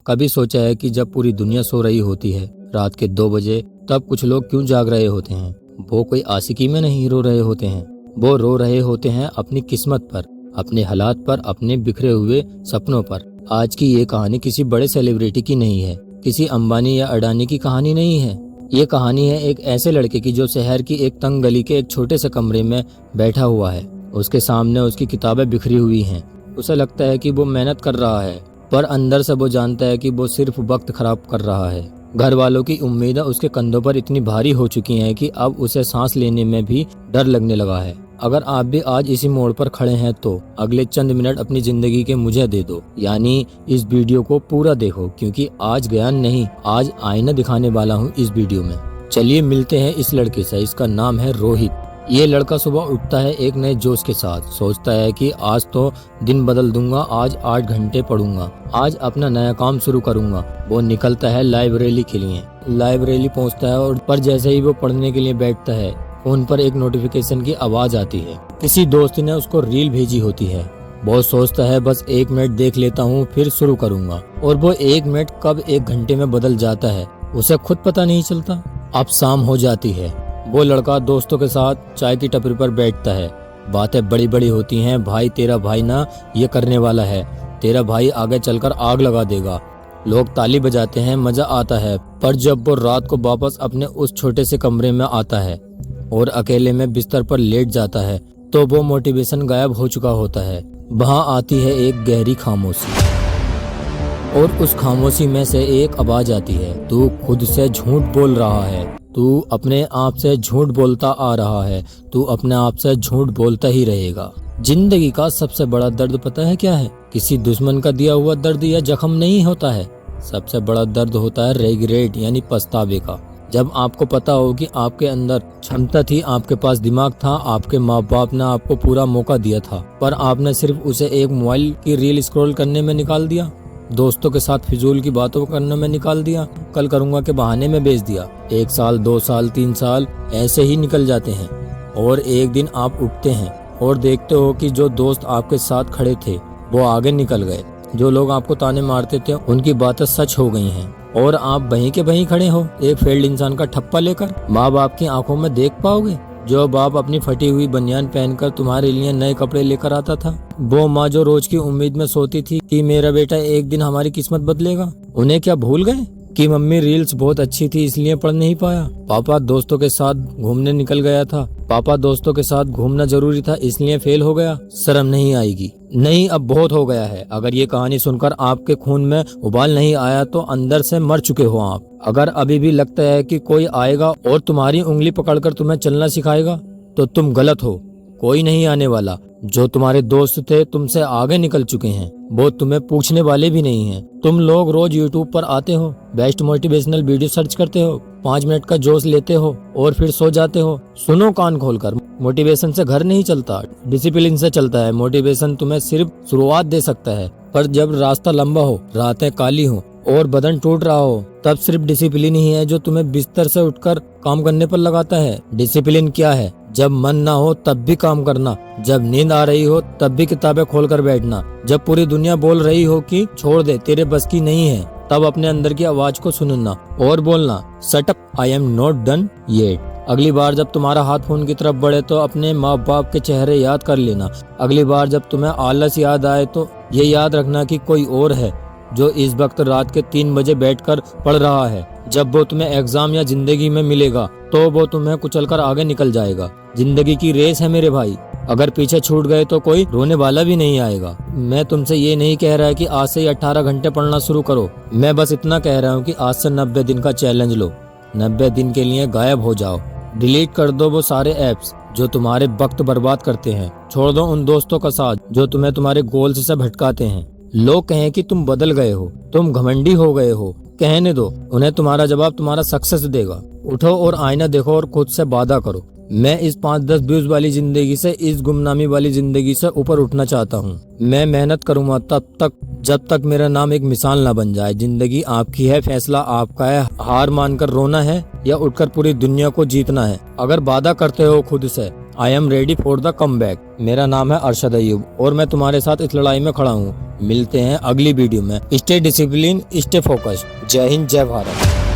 कभी सोचा है कि जब पूरी दुनिया सो रही होती है रात के 2 बजे, तब कुछ लोग क्यों जाग रहे होते हैं? वो कोई आशिकी में नहीं रो रहे होते हैं, वो रो रहे होते हैं अपनी किस्मत पर, अपने हालात पर, अपने बिखरे हुए सपनों पर। आज की ये कहानी किसी बड़े सेलिब्रिटी की नहीं है, किसी अंबानी या अडानी की कहानी नहीं है। ये कहानी है एक ऐसे लड़के की जो शहर की एक तंग गली के एक छोटे से कमरे में बैठा हुआ है। उसके सामने उसकी किताबें बिखरी हुई हैं। उसे लगता है कि वो मेहनत कर रहा है, पर अंदर से वो जानता है कि वो सिर्फ वक्त खराब कर रहा है। घर वालों की उम्मीदें उसके कंधों पर इतनी भारी हो चुकी हैं कि अब उसे सांस लेने में भी डर लगने लगा है। अगर आप भी आज इसी मोड़ पर खड़े हैं तो अगले चंद मिनट अपनी जिंदगी के मुझे दे दो, यानी इस वीडियो को पूरा देखो, क्योंकि आज ज्ञान नहीं, आज आईना दिखाने वाला हूँ इस वीडियो में। चलिए मिलते हैं इस लड़के से। इसका नाम है रोहित। ये लड़का सुबह उठता है एक नए जोश के साथ। सोचता है कि आज तो दिन बदल दूंगा, आज 8 घंटे पढ़ूंगा, आज अपना नया काम शुरू करूंगा। वो निकलता है लाइब्रेरी के लिए। लाइब्रेरी पहुंचता है और पर जैसे ही वो पढ़ने के लिए बैठता है, फोन पर एक नोटिफिकेशन की आवाज आती है। किसी दोस्त ने उसको रील भेजी होती है। वो सोचता है बस 1 मिनट देख लेता हूँ, फिर शुरू करूंगा। और वो 1 मिनट कब 1 घंटे में बदल जाता है उसे खुद पता नहीं चलता। अब शाम हो जाती है। वो लड़का दोस्तों के साथ चाय की टपरी पर बैठता है। बातें बड़ी बड़ी होती हैं। भाई तेरा भाई ना ये करने वाला है, तेरा भाई आगे चलकर आग लगा देगा। लोग ताली बजाते हैं, मजा आता है। पर जब वो रात को वापस अपने उस छोटे से कमरे में आता है और अकेले में बिस्तर पर लेट जाता है, तो वो मोटिवेशन गायब हो चुका होता है। वहाँ आती है एक गहरी खामोशी, और उस खामोशी में से एक आवाज आती है, तू खुद से झूठ बोल रहा है, तू अपने आप से झूठ बोलता आ रहा है, तू अपने आप से झूठ बोलता ही रहेगा। जिंदगी का सबसे बड़ा दर्द पता है क्या है? किसी दुश्मन का दिया हुआ दर्द या जख्म नहीं होता है। सबसे बड़ा दर्द होता है रेग्रेट, यानी पछतावे का। जब आपको पता हो कि आपके अंदर क्षमता थी, आपके पास दिमाग था, आपके माँ बाप ने आपको पूरा मौका दिया था, पर आपने सिर्फ उसे एक मोबाइल की रील स्क्रॉल करने में निकाल दिया, दोस्तों के साथ फिजूल की बातों करने में निकाल दिया, कल करूंगा के बहाने में बेच दिया। 1 साल, 2 साल, 3 साल ऐसे ही निकल जाते हैं। और एक दिन आप उठते हैं और देखते हो कि जो दोस्त आपके साथ खड़े थे वो आगे निकल गए। जो लोग आपको ताने मारते थे उनकी बातें सच हो गई हैं, और आप वहीं के वहीं खड़े हो एक फेल्ड इंसान का ठप्पा लेकर। माँ बाप की आंखों में देख पाओगे? जो बाप अपनी फटी हुई बनियान पहनकर तुम्हारे लिए नए कपड़े लेकर आता था, वो माँ जो रोज की उम्मीद में सोती थी कि मेरा बेटा एक दिन हमारी किस्मत बदलेगा, उन्हें क्या भूल गए कि मम्मी रील्स बहुत अच्छी थी इसलिए पढ़ नहीं पाया, पापा दोस्तों के साथ घूमने निकल गया था, पापा दोस्तों के साथ घूमना जरूरी था इसलिए फेल हो गया। शर्म नहीं आएगी? नहीं, अब बहुत हो गया है। अगर ये कहानी सुनकर आपके खून में उबाल नहीं आया तो अंदर से मर चुके हो आप। अगर अभी भी लगता है कि कोई आएगा और तुम्हारी उंगली पकड़कर तुम्हें चलना सिखाएगा, तो तुम गलत हो। कोई नहीं आने वाला। जो तुम्हारे दोस्त थे तुमसे आगे निकल चुके हैं, वो तुम्हें पूछने वाले भी नहीं हैं। तुम लोग रोज यूट्यूब पर आते हो, बेस्ट मोटिवेशनल वीडियो सर्च करते हो, 5 मिनट का जोश लेते हो और फिर सो जाते हो। सुनो कान खोलकर, मोटिवेशन से घर नहीं चलता, डिसिप्लिन से चलता है। मोटिवेशन तुम्हें सिर्फ शुरुआत दे सकता है, पर जब रास्ता लंबा हो, रातें काली हो और बदन टूट रहा हो, तब सिर्फ डिसिप्लिन ही है जो तुम्हें बिस्तर से उठकर काम करने पर लगाता है। डिसिप्लिन क्या है? जब मन ना हो तब भी काम करना, जब नींद आ रही हो तब भी किताबें खोलकर बैठना, जब पूरी दुनिया बोल रही हो कि छोड़ दे तेरे बस की नहीं है, तब अपने अंदर की आवाज को सुनना और बोलना, shut up, I am not done yet. अगली बार जब तुम्हारा हाथ फोन की तरफ बढ़े तो अपने माँ बाप के चेहरे याद कर लेना। अगली बार जब तुम्हें आलस याद आए तो ये याद रखना कि कोई और है जो इस वक्त रात के 3 बजे बैठकर पढ़ रहा है। जब वो तुम्हें एग्जाम या जिंदगी में मिलेगा तो वो तुम्हें कुचलकर आगे निकल जाएगा। जिंदगी की रेस है मेरे भाई, अगर पीछे छूट गए तो कोई रोने वाला भी नहीं आएगा। मैं तुमसे ये नहीं कह रहा कि आज से ही 18 घंटे पढ़ना शुरू करो। मैं बस इतना कह रहा हूँ कि आज से 90 दिन का चैलेंज लो। 90 दिन के लिए गायब हो जाओ। डिलीट कर दो वो सारे ऐप्स जो तुम्हारे वक्त बर्बाद करते हैं। छोड़ दो उन दोस्तों का साथ जो तुम्हें तुम्हारे गोल्स से भटकाते हैं। लोग कहें कि तुम बदल गए हो, तुम घमंडी हो गए हो, कहने दो, उन्हें तुम्हारा जवाब तुम्हारा सक्सेस देगा। उठो और आईना देखो और खुद से वादा करो, मैं इस 5-10 व्यूज वाली जिंदगी से, इस गुमनामी वाली जिंदगी से ऊपर उठना चाहता हूँ। मैं मेहनत करूंगा तब तक जब तक मेरा नाम एक मिसाल ना बन जाए। जिंदगी आपकी है, फैसला आपका है। हार मानकर रोना है या उठकर पूरी दुनिया को जीतना है। अगर वादा करते हो खुद से, I am ready for the comeback. मेरा नाम है अरशद अयूब और मैं तुम्हारे साथ इस लड़ाई में खड़ा हूँ। मिलते हैं अगली वीडियो में। Stay discipline, stay focused. जय हिंद, जय भारत।